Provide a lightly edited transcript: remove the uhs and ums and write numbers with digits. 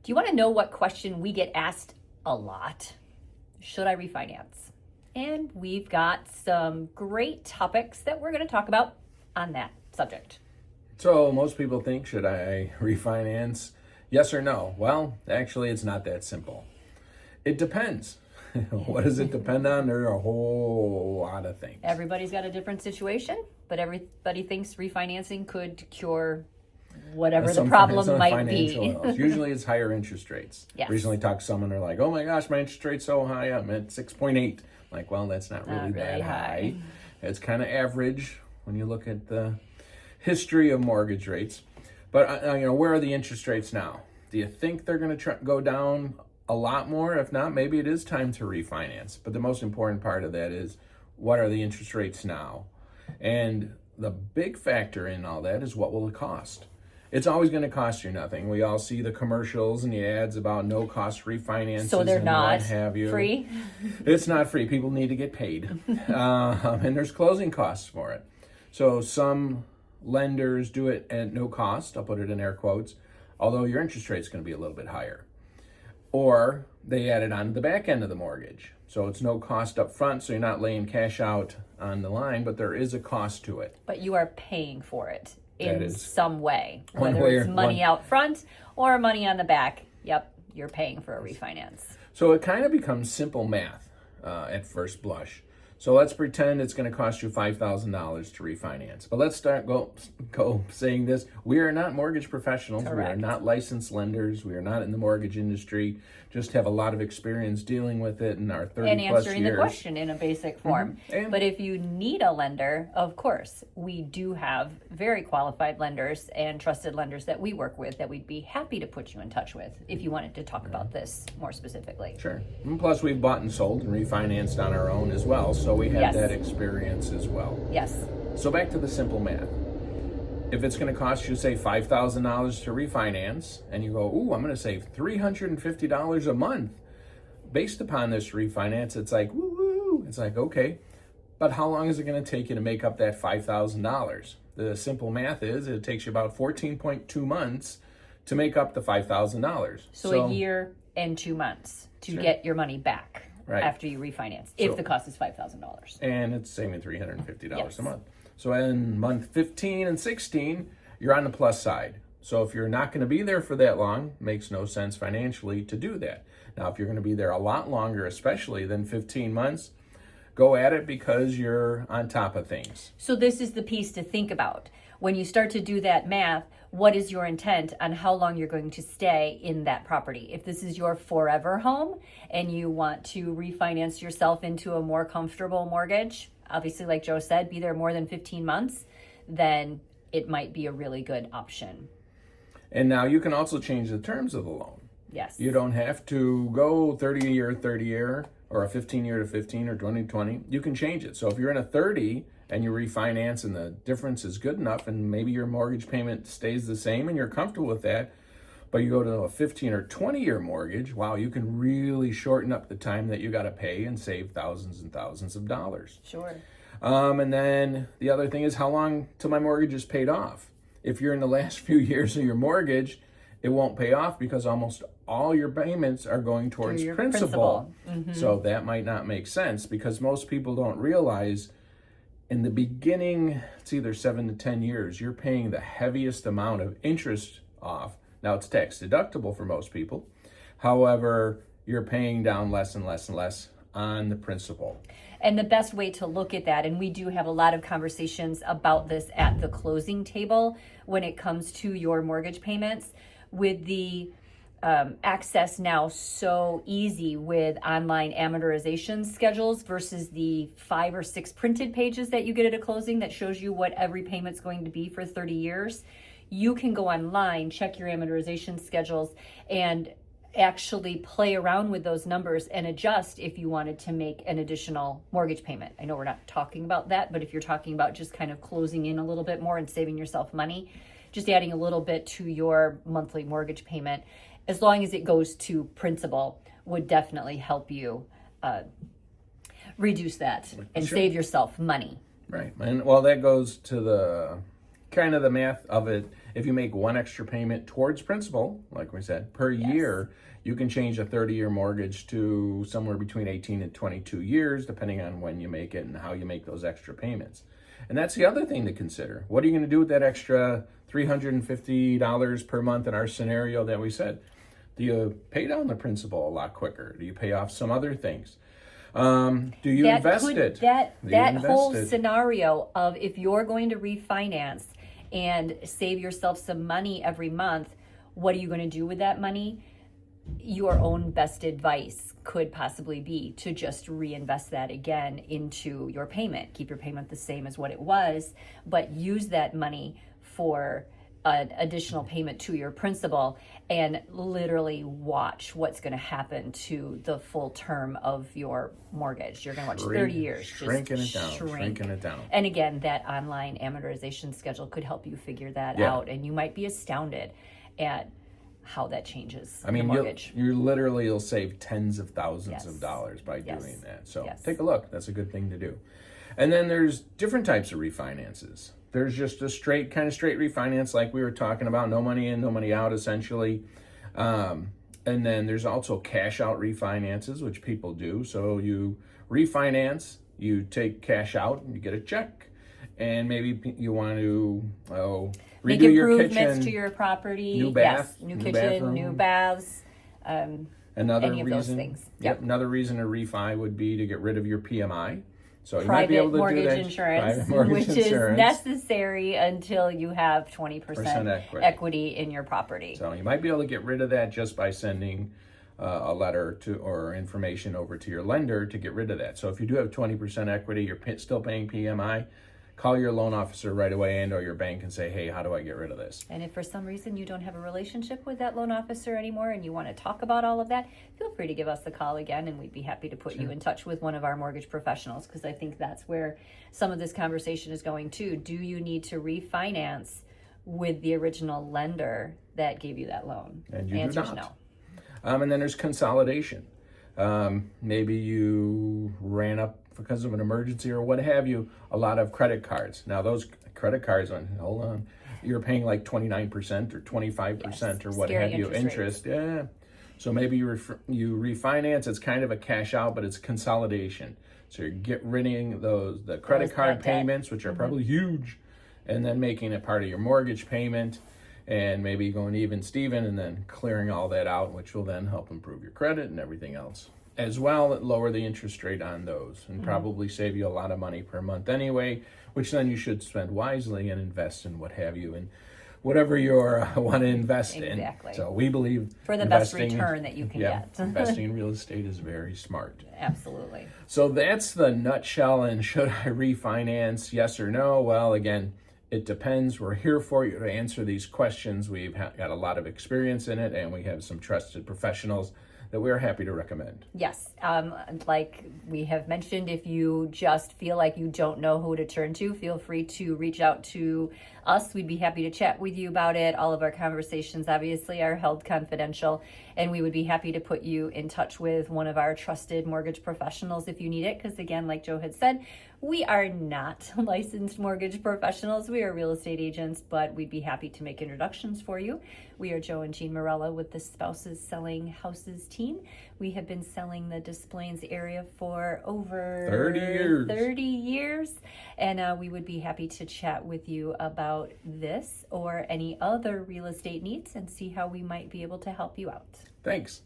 Do you want to know what question we get asked a lot? Should I refinance? And we've got some great topics that we're going to talk about on that subject. So most people think, should I refinance? Yes or no? Well, actually, it's not that simple. It depends. What does it depend on? There are a whole lot of things. Everybody's got a different situation, but everybody thinks refinancing could cure whatever the problem might be. Usually it's higher interest rates. Yes. Recently talked to someone, they're like, oh my gosh, my interest rate's so high, I'm at 6.8. Like, well, that's not really that high. It's kind of average when you look at the history of mortgage rates. But, where are the interest rates now? Do you think they're going to go down a lot more? If not, maybe it is time to refinance. But the most important part of that is, what are the interest rates now? And the big factor in all that is, what will it cost? It's always going to cost you nothing. We all see the commercials and the ads about no-cost refinances. So they're not free? It's not free. People need to get paid. And there's closing costs for it. So some lenders do it at no cost. I'll put it in air quotes. Although your interest rate's going to be a little bit higher. Or they add it on to the back end of the mortgage. So it's no cost up front, so you're not laying cash out on the line, but there is a cost to it. But you are paying for it in some way, whether it's money out front or money on the back. Yep, you're paying for a refinance. So it kind of becomes simple math at first blush. So let's pretend it's going to cost you $5,000 to refinance. But let's start go saying this. We are not mortgage professionals. Correct. We are not licensed lenders. We are not in the mortgage industry. Just have a lot of experience dealing with it in our 30 plus years. And answering the question in a basic form. Mm-hmm. But if you need a lender, of course, we do have very qualified lenders and trusted lenders that we work with that we'd be happy to put you in touch with if you wanted to talk about this more specifically. Sure. And plus, we've bought and sold and refinanced on our own as well. So we have that experience as well. Yes. So back to the simple math. If it's going to cost you, say, $5,000 to refinance, and you go, ooh, I'm going to save $350 a month based upon this refinance, it's like, woo. It's like, okay, but how long is it going to take you to make up that $5,000? The simple math is it takes you about 14.2 months to make up the $5,000. So a year and 2 months to get your money back. Right. After you refinance, if the cost is $5,000. And it's saving $350 a month. So in month 15 and 16, you're on the plus side. So if you're not going to be there for that long, makes no sense financially to do that. Now, if you're going to be there a lot longer, especially than 15 months, go at it because you're on top of things. So this is the piece to think about. When you start to do that math, what is your intent on how long you're going to stay in that property? If this is your forever home and you want to refinance yourself into a more comfortable mortgage, obviously, like Joe said, be there more than 15 months, then it might be a really good option. And now you can also change the terms of the loan. Yes. You don't have to go 30-year, or a 15-year to 15 or 20-20. You can change it. So if you're in a 30 and you refinance and the difference is good enough and maybe your mortgage payment stays the same and you're comfortable with that, but you go to a 15 or 20-year mortgage, wow, you can really shorten up the time that you got to pay and save thousands and thousands of dollars. Sure. And then the other thing is, how long till my mortgage is paid off? If you're in the last few years of your mortgage, it won't pay off because almost all your payments are going towards principal. Mm-hmm. So that might not make sense because most people don't realize in the beginning, it's either 7 to 10 years, you're paying the heaviest amount of interest off. Now, it's tax deductible for most people. However, you're paying down less and less and less on the principal. And the best way to look at that, and we do have a lot of conversations about this at the closing table when it comes to your mortgage payments, with the access now so easy with online amortization schedules versus the 5 or 6 printed pages that you get at a closing that shows you what every payment's going to be for 30 years. You can go online, check your amortization schedules, and actually play around with those numbers and adjust if you wanted to make an additional mortgage payment. I know we're not talking about that, but if you're talking about just kind of closing in a little bit more and saving yourself money, just adding a little bit to your monthly mortgage payment, as long as it goes to principal, would definitely help you reduce that and save yourself money. Right. And well, that goes to the kind of the math of it if you make one extra payment towards principal, like we said, per year, you can change a 30-year mortgage to somewhere between 18 and 22 years, depending on when you make it and how you make those extra payments. And that's the other thing to consider. What are you going to do with that extra $350 per month in our scenario that we said? Do you pay down the principal a lot quicker? Do you pay off some other things? Do you invest it? That whole scenario of if you're going to refinance and save yourself some money every month, what are you going to do with that money? Your own best advice could possibly be to just reinvest that again into your payment. Keep your payment the same as what it was, but use that money for an additional payment to your principal, and literally watch what's going to happen to the full term of your mortgage. You're going to watch 30 years. Shrinking it down. And again, that online amortization schedule could help you figure that out, and you might be astounded at how that changes your mortgage. You'll save tens of thousands of dollars by doing that. So take a look. That's a good thing to do. And then there's different types of refinances. There's just a straight refinance like we were talking about, no money in, no money out, essentially. And then there's also cash out refinances, which people do. So you refinance, you take cash out, and you get a check. And maybe you want to make redo your improvements kitchen, to your property. new bath, new kitchen, bathroom. new baths. Another any of reason, those things. Another reason to refi would be to get rid of your PMI. So you might Private be able to mortgage do that. insurance, Mortgage which insurance. is necessary until you have 20% equity in your property. So you might be able to get rid of that just by sending a letter or information over to your lender to get rid of that. So if you do have 20% equity, you're still paying PMI, call your loan officer right away and or your bank and say, hey, how do I get rid of this? And if for some reason you don't have a relationship with that loan officer anymore and you want to talk about all of that, feel free to give us a call again, and we'd be happy to put you in touch with one of our mortgage professionals, because I think that's where some of this conversation is going to. Do you need to refinance with the original lender that gave you that loan? And the answer is no. And then there's consolidation. Maybe you ran up because of an emergency or what have you, a lot of credit cards. Now those credit cards, you're paying like 29% or 25% or what have you, interest. Yeah. So maybe you refinance, it's kind of a cash out, but it's consolidation. So you're rid of the credit card payments, which are probably huge, and then making it part of your mortgage payment, and maybe going even Steven and then clearing all that out, which will then help improve your credit and everything else. As well, lower the interest rate on those and probably save you a lot of money per month anyway, which then you should spend wisely and invest in what have you, and whatever you want to invest in. So we believe for the best return that you can get. Investing in real estate is very smart. Absolutely. So that's the nutshell. And should I refinance? Yes or no? Well, again, it depends. We're here for you to answer these questions. We've got a lot of experience in it, and we have some trusted professionals that we're happy to recommend. Yes. Like we have mentioned, if you just feel like you don't know who to turn to, feel free to reach out to us. We'd be happy to chat with you about it. All of our conversations obviously are held confidential, and we would be happy to put you in touch with one of our trusted mortgage professionals if you need it. Because again, like Joe had said, we are not licensed mortgage professionals. We are real estate agents, but we'd be happy to make introductions for you. We are Joe and Jean Marella with the Spouses Selling Houses team. We have been selling the Des Plaines area for over 30 years. And we would be happy to chat with you about this or any other real estate needs and see how we might be able to help you out. Thanks.